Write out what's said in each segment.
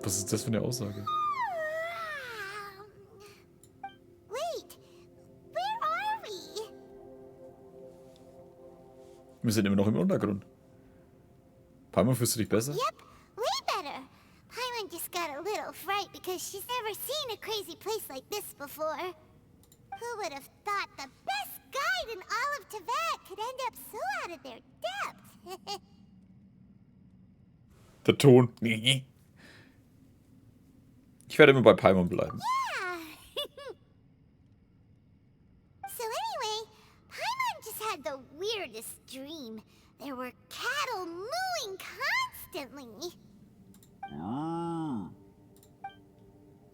Was ist das für eine Aussage? Wait, where are we? Wir sind immer noch im Untergrund. Palmer, fühlst du dich besser? Yep, way better. Paimon just got a little fright because she's never seen a crazy place like this before. Who would have thought the best guide in all of Tibet could end up so out of their depth? Der Ton. Ich werde immer bei Palmer bleiben. Yeah. So anyway, Paimon just had the weirdest dream. There were cattle mooing constantly.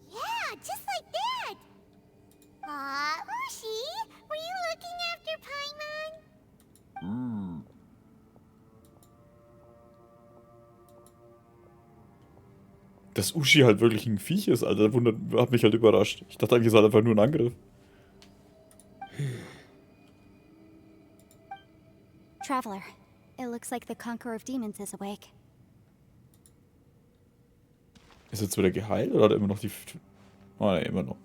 Yeah, just like that. Aw, Ushi, were you looking after Paimon? Dass Ushi halt wirklich ein Viech ist, Alter, hat mich halt überrascht. Ich dachte eigentlich, es war einfach nur ein Angriff. Traveler, it looks like the Conqueror of Demons is awake. Ist er jetzt wieder geheilt oder hat er immer noch die... Oh ne, immer noch.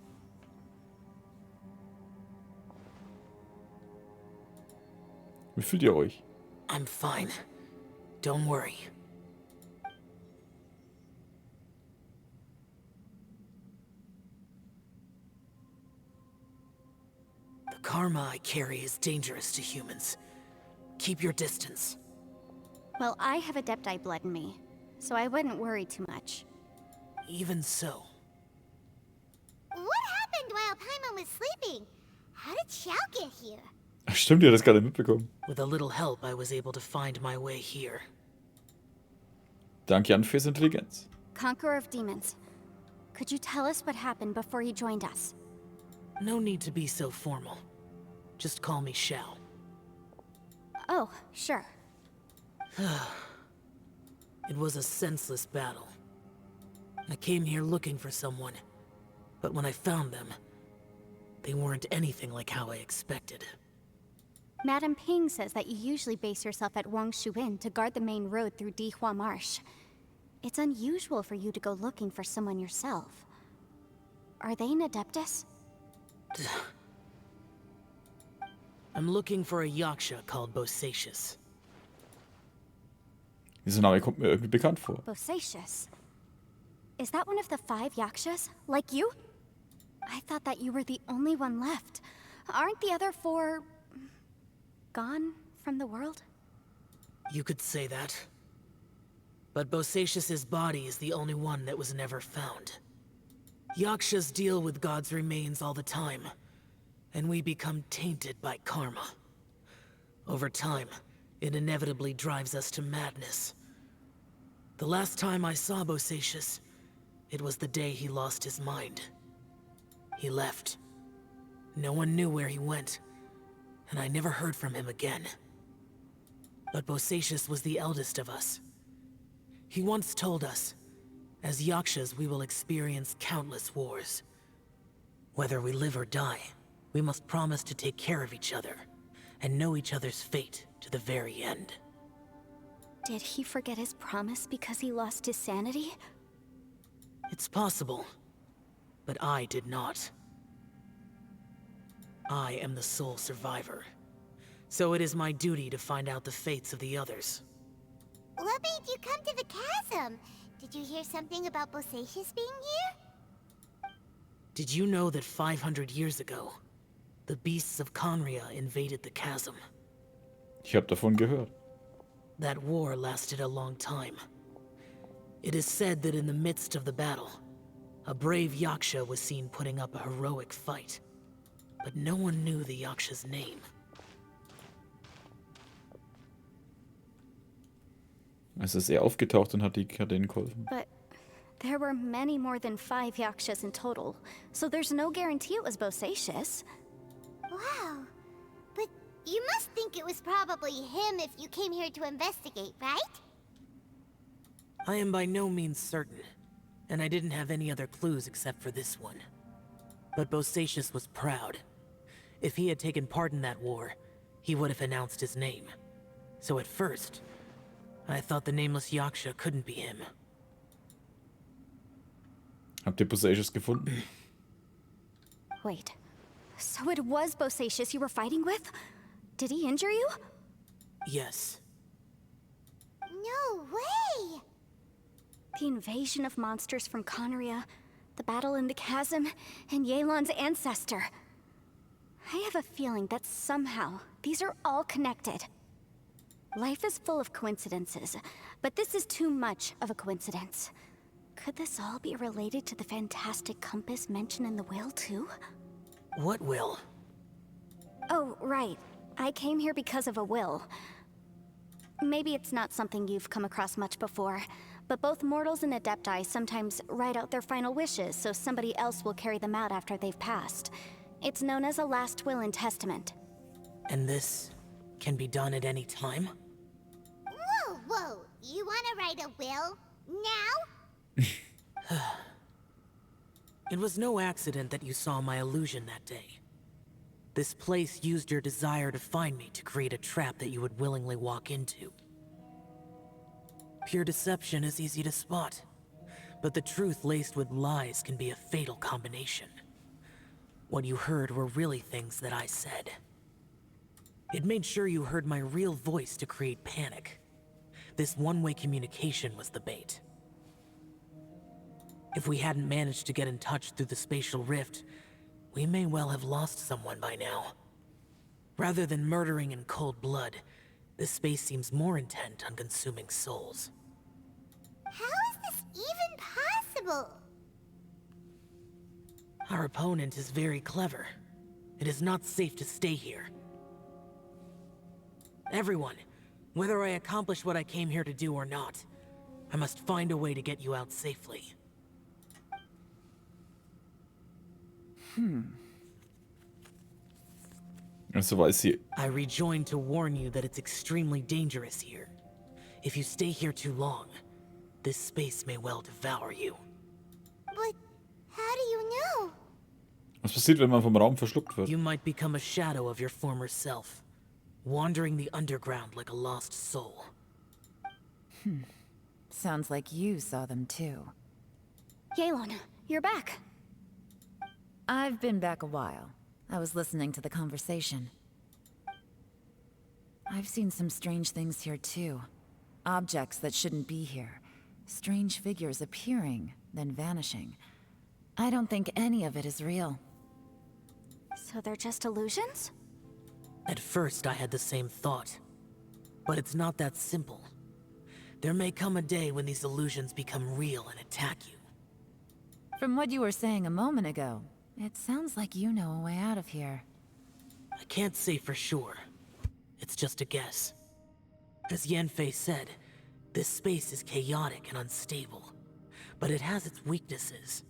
Wie fühlt ihr euch? I'm fine. Don't worry. The karma I carry is dangerous to humans. Keep your distance. Well, I have Adepti blood in me, so I wouldn't worry too much. Even so. What happened while Paimon was sleeping? How did Xiao get here? Ach, stimmt, ihr habt das gerade mitbekommen. With a little help, I was able to find my way here. Danke an fürs Intelligenz. Conqueror of Demons, could you tell us what happened before he joined us? No need to be so formal. Just call me Xiao. Oh, sure. It was a senseless battle. I came here looking for someone, but when I found them, they weren't anything like how I expected. Madame Ping says that you usually base yourself at Wangshu Inn to guard the main road through Dihua Marsh. It's unusual for you to go looking for someone yourself. Are they an Adeptus? I'm looking for a Yaksha called Bosacius. Dieser Name kommt mir irgendwie bekannt vor. Bosacius? Is that one of the 5 Yakshas? Like you? I thought that you were the only one left. Aren't the other 4... gone from the world? You could say that. But Bosacius's body is the only one that was never found. Yakshas deal with God's remains all the time, and we become tainted by karma. Over time, it inevitably drives us to madness. The last time I saw Bosacius, it was the day he lost his mind. He left. No one knew where he went, and I never heard from him again. But Bosacius was the eldest of us. He once told us, as Yakshas we will experience countless wars. Whether we live or die, we must promise to take care of each other, and know each other's fate to the very end. Did he forget his promise because he lost his sanity? It's possible, but I did not. I am the sole survivor, so it is my duty to find out the fates of the others. What made you come to the chasm? Did you hear something about Bosacius being here? Did you know that 500 years ago, the beasts of Conria invaded the chasm? Ich habe davon gehört. That war lasted a long time. It is said that in the midst of the battle, a brave Yaksha was seen putting up a heroic fight. But no one knew the Yaksha's name. Also ist er aufgetaucht und hat denen geholfen. But there were many more than 5 Yakshas in total, so there's no guarantee it was Bosacius. Wow. But you must think it was probably him if you came here to investigate, right? I am by no means certain, and I didn't have any other clues except for this one. But Bosacius was proud. If he had taken part in that war, he would have announced his name. So at first, I thought the nameless Yaksha couldn't be him. Habt ihr Bosacius gefunden? Wait, so it was Bosacius you were fighting with? Did he injure you? Yes. No way! The invasion of monsters from Conria, the battle in the chasm, and Yelan's ancestor. I have a feeling that somehow these are all connected. Life is full of coincidences, but this is too much of a coincidence. Could this all be related to the fantastic compass mentioned in the will, too? What will? Oh, right. I came here because of a will. Maybe it's not something you've come across much before, but both mortals and adepti sometimes write out their final wishes so somebody else will carry them out after they've passed. It's known as a last will and testament. And this can be done at any time? Whoa, whoa! You wanna write a will? Now? It was no accident that you saw my illusion that day. This place used your desire to find me to create a trap that you would willingly walk into. Pure deception is easy to spot, but the truth laced with lies can be a fatal combination. What you heard were really things that I said. It made sure you heard my real voice to create panic. This one-way communication was the bait. If we hadn't managed to get in touch through the spatial rift, we may well have lost someone by now. Rather than murdering in cold blood, this space seems more intent on consuming souls. How is this even possible? Our opponent is very clever. It is not safe to stay here. Everyone, whether I accomplish what I came here to do or not, I must find a way to get you out safely. Also weiß sie. I rejoined to warn you that it's extremely dangerous here. If you stay here too long, this space may well devour you. But how do you know? Was passiert, wenn man vom Raum verschluckt wird? You might become a shadow of your former self, wandering the underground like a lost soul. Sounds like you saw them too. Yelan, you're back. I've been back a while. I was listening to the conversation. I've seen some strange things here too. Objects that shouldn't be here. Strange figures appearing, then vanishing. I don't think any of it is real. So they're just illusions? At first, I had the same thought. But it's not that simple. There may come a day when these illusions become real and attack you. From what you were saying a moment ago, it sounds like you know a way out of here. I can't say for sure. It's just a guess. As Yanfei said, this space is chaotic and unstable, but it has its weaknesses.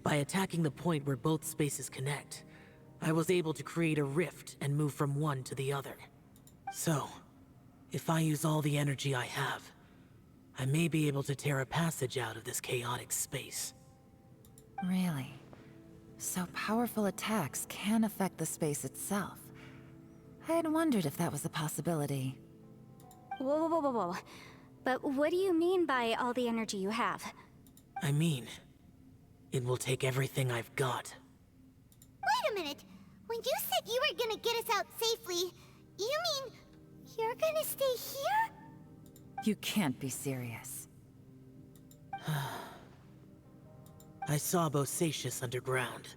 By attacking the point where both spaces connect, I was able to create a rift and move from one to the other. So, if I use all the energy I have, I may be able to tear a passage out of this chaotic space. Really? So powerful attacks can affect the space itself. I had wondered if that was a possibility. Whoa, whoa, whoa, whoa. But what do you mean by all the energy you have? I mean, it will take everything I've got. Wait a minute. When you said you were gonna get us out safely, you mean you're gonna stay here? You can't be serious. I saw Bosacius underground.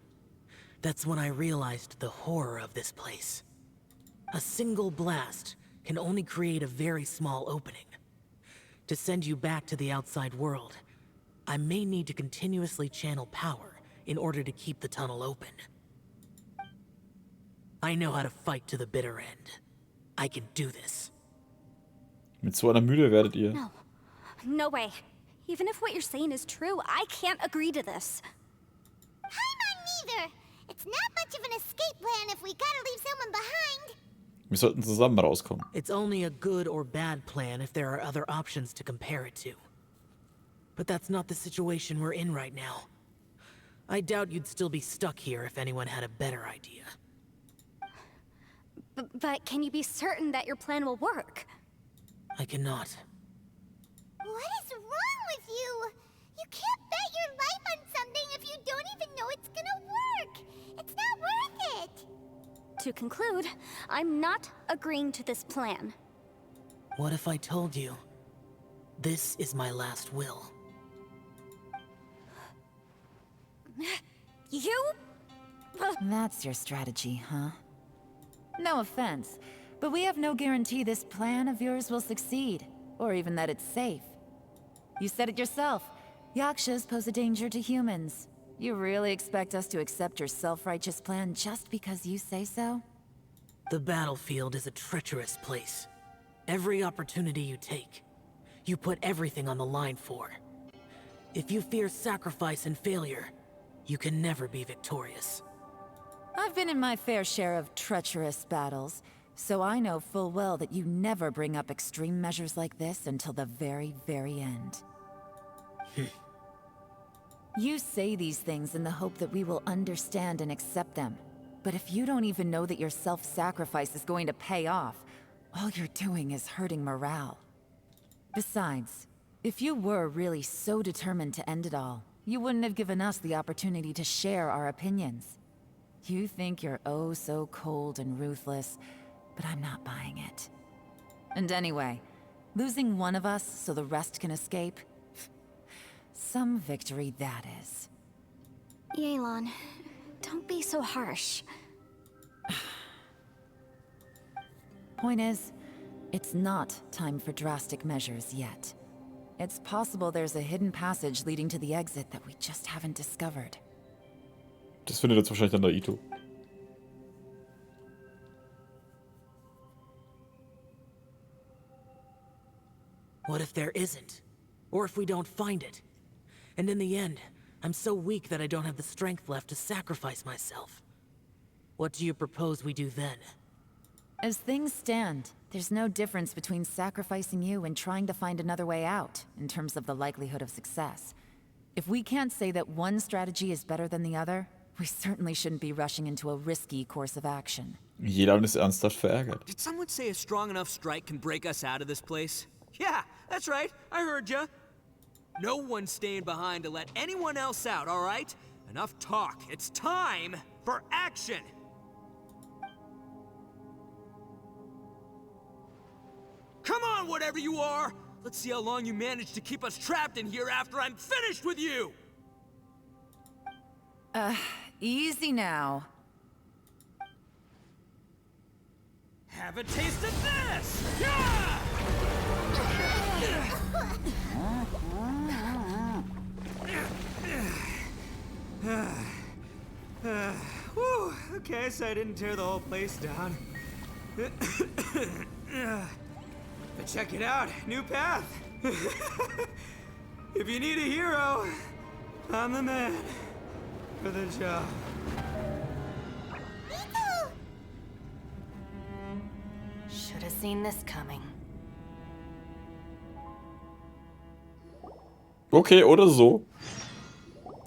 That's when I realized the horror of this place. A single blast can only create a very small opening. To send you back to the outside world, I may need to continuously channel power in order to keep the tunnel open. I know how to fight to the bitter end. I can do this. Mit so einer Mühle werdet ihr. No. No way. Even if what you're saying is true, I can't agree to this. I'm not neither. It's not much of an escape plan if we gotta leave someone behind. Wir sollten zusammen rauskommen. It's only a good or bad plan if there are other options to compare it to. But that's not the situation we're in right now. I doubt you'd still be stuck here if anyone had a better idea. But can you be certain that your plan will work? I cannot. What is wrong with you? You can't bet your life on something To conclude, I'm not agreeing to this plan. What if I told you, this is my last will? You? That's your strategy, huh? No offense, but we have no guarantee this plan of yours will succeed, or even that it's safe. You said it yourself. Yakshas pose a danger to humans. You really expect us to accept your self-righteous plan just because you say so? The battlefield is a treacherous place. Every opportunity you take, you put everything on the line for. If you fear sacrifice and failure, you can never be victorious. I've been in my fair share of treacherous battles, so I know full well that you never bring up extreme measures like this until the very, very end. You say these things in the hope that we will understand and accept them. But if you don't even know that your self-sacrifice is going to pay off, all you're doing is hurting morale. Besides, if you were really so determined to end it all, you wouldn't have given us the opportunity to share our opinions. You think you're oh so cold and ruthless, but I'm not buying it. And anyway, losing one of us so the rest can escape? Some victory that is. Yelan, don't be so harsh. Point is, it's not time for drastic measures yet. It's possible there's a hidden passage leading to the exit that we just haven't discovered. Das findet jetzt wahrscheinlich dann der Itto. What if there isn't? Or if we don't find it? And in the end, I'm so weak that I don't have the strength left to sacrifice myself. What do you propose we do then? As things stand, there's no difference between sacrificing you and trying to find another way out, in terms of the likelihood of success. If we can't say that one strategy is better than the other, we certainly shouldn't be rushing into a risky course of action. Yelan ist ernsthaft verärgert. Did someone say a strong enough strike can break us out of this place? Yeah, that's right. I heard ya. No one's staying behind to let anyone else out, all right? Enough talk. It's time for action. Come on, whatever you are. Let's see how long you manage to keep us trapped in here after I'm finished with you. Easy now. Have a taste of this! Yeah! Whew, okay, so I didn't tear the whole place down. But check it out, new path. If you need a hero, I'm the man for the job. Should have seen this coming. Okay, oder so.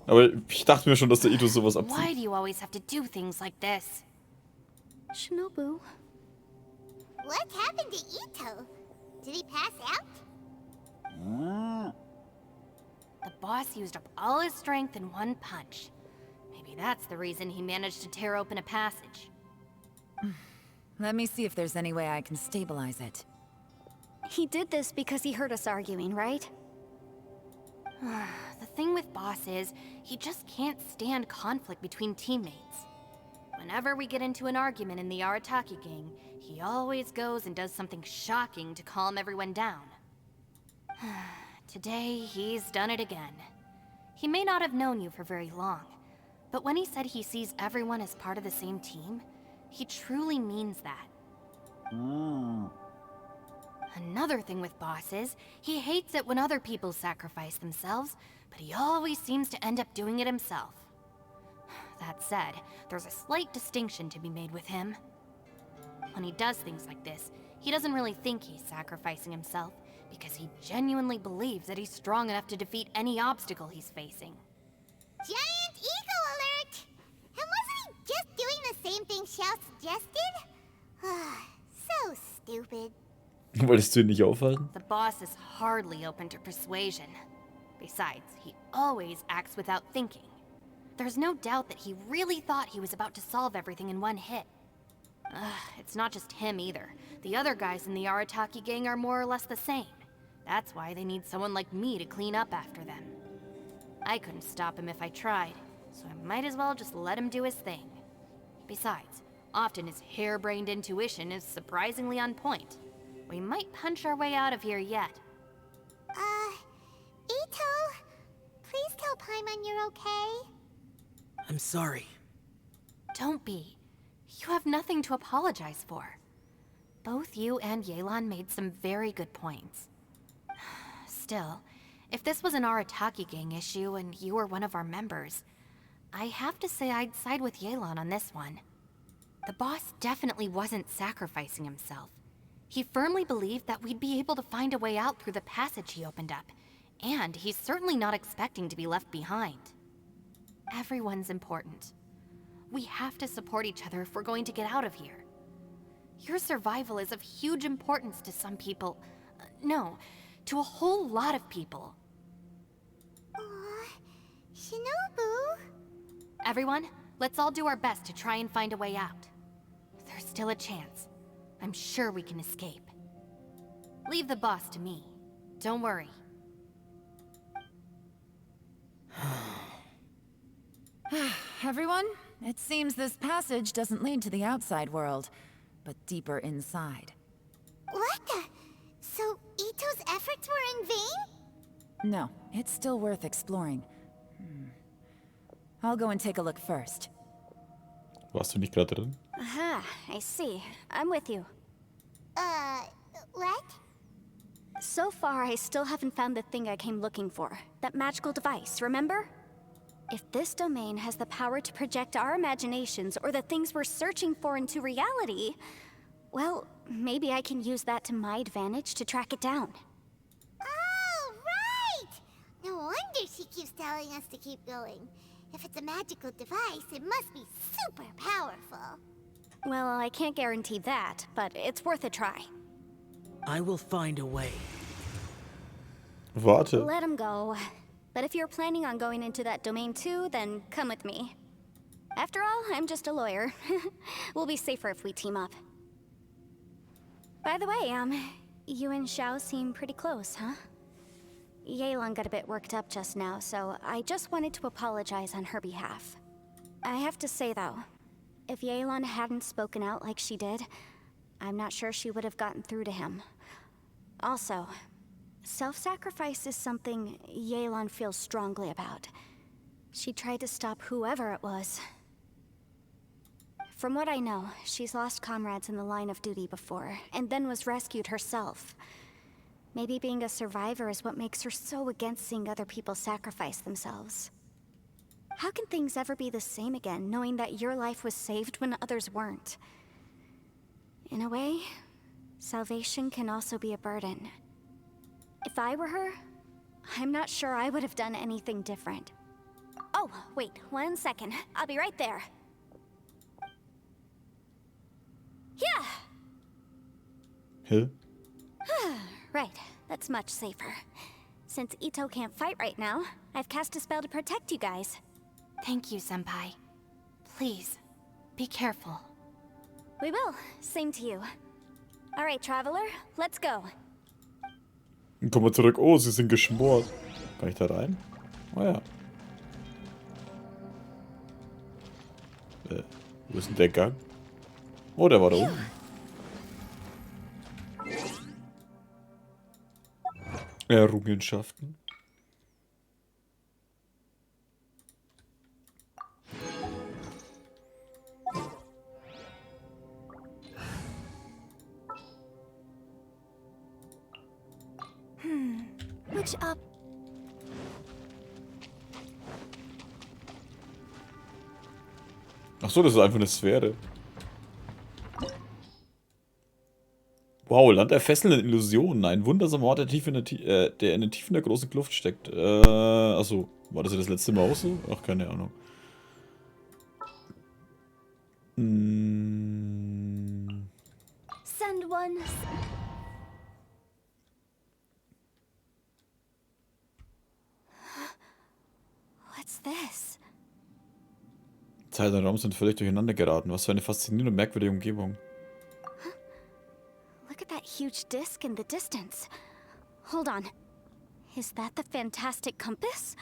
Aber ich dachte mir schon, dass der Itto sowas Why abzieht. do you always have to do things like this? Shinobu, What happened to Itto? Did he pass out? The boss used up all his strength in one punch. Maybe that's the reason he managed to tear open a passage. Let me see if there's any way I can stabilize it. he did this because he heard us arguing, right? The thing with Boss is, he just can't stand conflict between teammates. Whenever we get into an argument in the Arataki gang, he always goes and does something shocking to calm everyone down. Today, he's done it again. He may not have known you for very long, but when he said he sees everyone as part of the same team, he truly means that. Another thing with Boss is, he hates it when other people sacrifice themselves, but he always seems to end up doing it himself. That said, there's a slight distinction to be made with him. When he does things like this, he doesn't really think he's sacrificing himself, because he genuinely believes that he's strong enough to defeat any obstacle he's facing. Giant ego alert! And wasn't he just doing the same thing Xiao suggested? So stupid. Wolltest du ihn nicht aufhalten? The boss is hardly open to persuasion. Besides, he always acts without thinking. There's no doubt that he really thought he was about to solve everything in one hit. It's not just him either. The other guys in the Arataki gang are more or less the same. That's why they need someone like me to clean up after them. I couldn't stop him if I tried, so I might as well just let him do his thing. Besides, often his harebrained intuition is surprisingly on point. We might punch our way out of here yet. Itto, please tell Paimon you're okay. I'm sorry. Don't be. You have nothing to apologize for. Both you and Yelan made some very good points. Still, if this was an Arataki gang issue and you were one of our members, I have to say I'd side with Yelan on this one. The boss definitely wasn't sacrificing himself. He firmly believed that we'd be able to find a way out through the passage he opened up, and he's certainly not expecting to be left behind. Everyone's important. We have to support each other if we're going to get out of here. Your survival is of huge importance to some people. No, to a whole lot of people. Aw, Shinobu. Everyone, let's all do our best to try and find a way out. There's still a chance. I'm sure we can escape. Leave the boss to me. Don't worry. Everyone, it seems this passage doesn't lead to the outside world, but deeper inside. What the? So Itto's efforts were in vain? No, it's still worth exploring. I'll go and take a look first. Warst du nicht gerade drin? Aha, I see. I'm with you. What? So far, I still haven't found the thing I came looking for. That magical device, remember? If this domain has the power to project our imaginations or the things we're searching for into reality, well, maybe I can use that to my advantage to track it down. Oh, right! No wonder she keeps telling us to keep going. If it's a magical device, it must be super powerful. Well, I can't guarantee that, but it's worth a try. I will find a way. Warte. Let him go. But if you're planning on going into that domain too, then come with me. After all, I'm just a lawyer. We'll be safer if we team up. By the way, you and Xiao seem pretty close, huh? Yelan got a bit worked up just now, so I just wanted to apologize on her behalf. I have to say though, if Yelan hadn't spoken out like she did, I'm not sure she would have gotten through to him. Also, self-sacrifice is something Yelan feels strongly about. She tried to stop whoever it was. From what I know, she's lost comrades in the line of duty before, and then was rescued herself. Maybe being a survivor is what makes her so against seeing other people sacrifice themselves. How can things ever be the same again, knowing that your life was saved when others weren't? In a way, salvation can also be a burden. If I were her, I'm not sure I would have done anything different. Oh, wait, 1 second. I'll be right there. Yeah! Hä? Right, that's much safer. Since Itto can't fight right now, I've cast a spell to protect you guys. Thank you, Senpai. Please, be careful. We will. Same to you. Alright, Traveler, let's go. Dann kommen wir zurück. Oh, sie sind geschmort. Kann ich da rein? Oh ja. Wo ist denn der Gang? Oh, der war da oben. Errungenschaften. Which up? Ach so, das ist einfach eine Sphäre. Wow, Land der fesselnden Illusionen. Ein wundersamer Ort, der in den Tiefen der großen Kluft steckt. Achso, war das ja das letzte Mal auch so? Ach, keine Ahnung. Send one. What's this? Zeit und Raum sind völlig durcheinander geraten. Was für eine faszinierende und merkwürdige Umgebung. Look at that huge disc in the distance. Hold on. Is that the fantastic compass?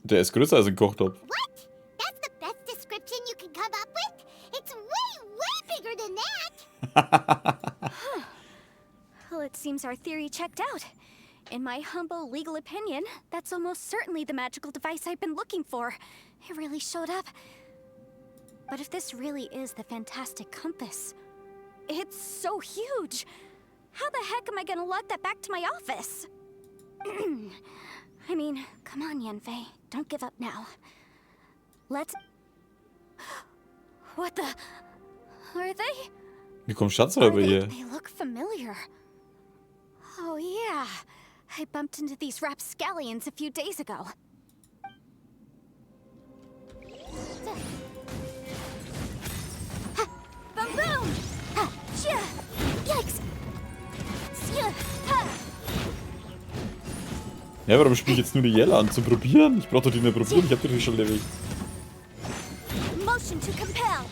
Der ist größer als ein Kochtopf. What? That's the best description you can come up with? It's way bigger than that! Well, it seems our theory checked out. In my humble legal opinion, that's almost certainly the magical device I've been looking for. It really showed up. But if this really is the fantastic compass, it's so huge. How the heck am I gonna lug that back to my office? I mean, come on, Yanfei. Don't give up now. Let's... What the... Are they... Wie kommt Schatzräuber hier? They look familiar. Oh yeah. I bumped into these rapscallions a few days ago. Boom boom! Yikes! Ja, warum spiele ich jetzt nur die Yell an? Zum Probieren? Ich brauch doch die mehr probieren, ich hab die schon erledigt. Motion to compel.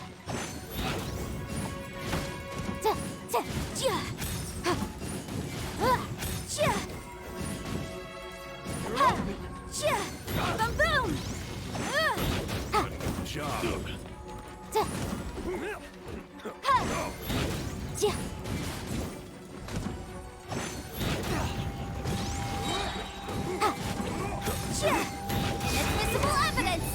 Boom boom! Inadmissible evidence!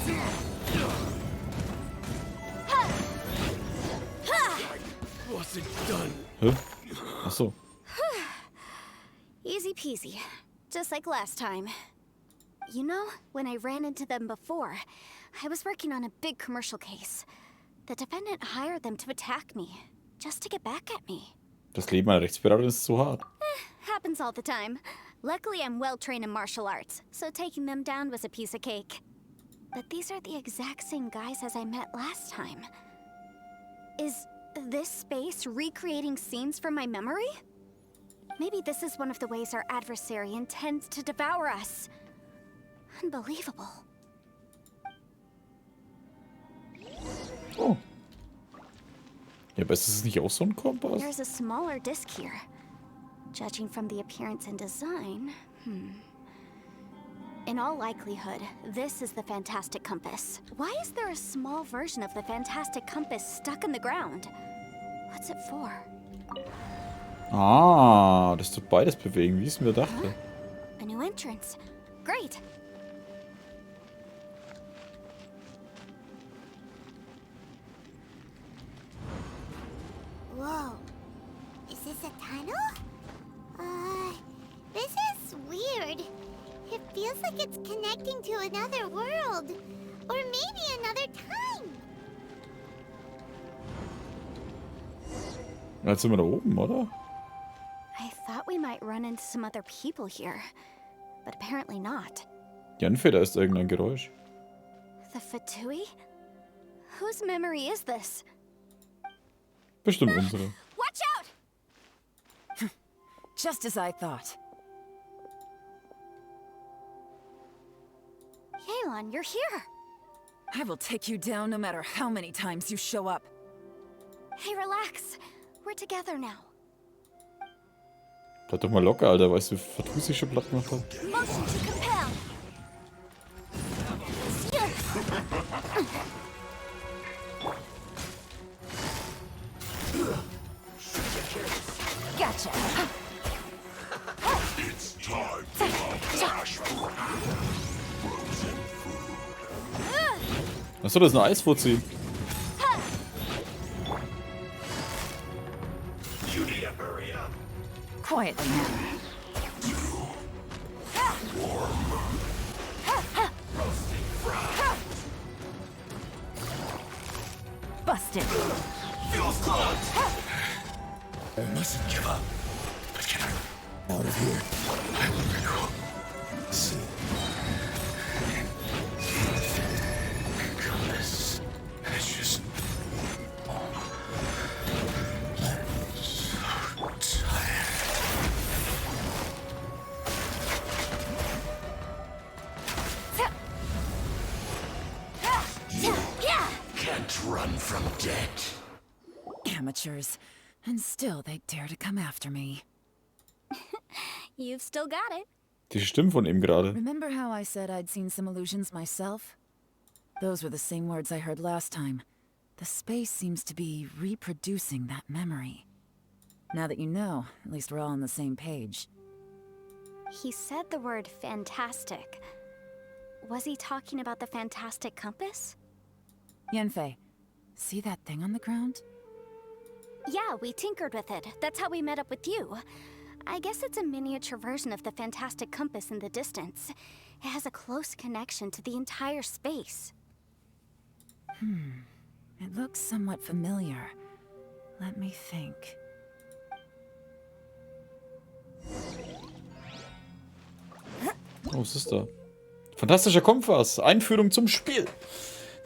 Hä? Achso. Easy peasy. Just like last time. You know, when I ran into them before, I was working on a big commercial case. The defendant hired them to attack me, just to get back at me. Das Leben einer Rechtsberaterin ist so hart. Happens all the time. Luckily, I'm well trained in martial arts, so taking them down was a piece of cake. But these are the exact same guys as I met last time. Is this space recreating scenes from my memory? Maybe this is one of the ways our adversary intends to devour us. Unbelievable. Oh. Ja, aber ist das nicht auch so ein Kompass? There's a smaller disc here. Judging from the appearance and design, In all likelihood, this is the fantastic compass. Why is there a small version of the fantastic compass stuck in the ground? What's it for? Ah, das tut beides bewegen, wie ich es mir dachte. A new entrance. Great. Whoa. Is this a tunnel? This is weird. It feels like it's connecting to another world. Or maybe another time. Jetzt sind wir da oben, oder? I thought we might run into some other people here, but apparently not. Janfe, da ist irgendein Geräusch. The Fatui? Whose memory is this? Bestimmt unsere. Watch out! Just as I thought. Yelan, you're here. I will take you down no matter how many times you show up. Hey, relax. We're together now. Bleib doch mal locker, Alter. Weißt du, wie Fatus ich schon platt gemacht habe? Motion to compel. Gotcha. It's time for a flash food. Frozen food. Achso, das ist ein Eisfuzzi. You need to hurry up. Quietly now. Roasting fry. Busted. Feels good. I mustn't give up. But can I out of here? I will go. See. Compass. It's just. I'm so tired. run from debt. Amateurs. And still they dare to come after me. You've still got it. Die Stimme von ihm gerade. Remember how I said I'd seen some illusions myself? Those were the same words I heard last time. The space seems to be reproducing that memory. Now that you know, at least we're all on the same page. He said the word fantastic. Was he talking about the fantastic compass? Yanfei, see that thing on the ground? Yeah, we tinkered with it. That's how we met up with you. I guess it's a miniature version of the fantastic compass in the distance. It has a close connection to the entire space. It looks somewhat familiar. Let me think. Oh, was ist da? Fantastischer Kompass. Einführung zum Spiel.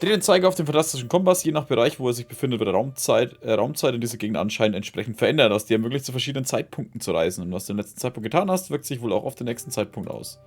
Dreh den Zeiger auf den fantastischen Kompass. Je nach Bereich, wo er sich befindet, wird Raumzeit in dieser Gegend anscheinend entsprechend verändert. Was dir ermöglicht, zu verschiedenen Zeitpunkten zu reisen. Und was du im letzten Zeitpunkt getan hast, wirkt sich wohl auch auf den nächsten Zeitpunkt aus.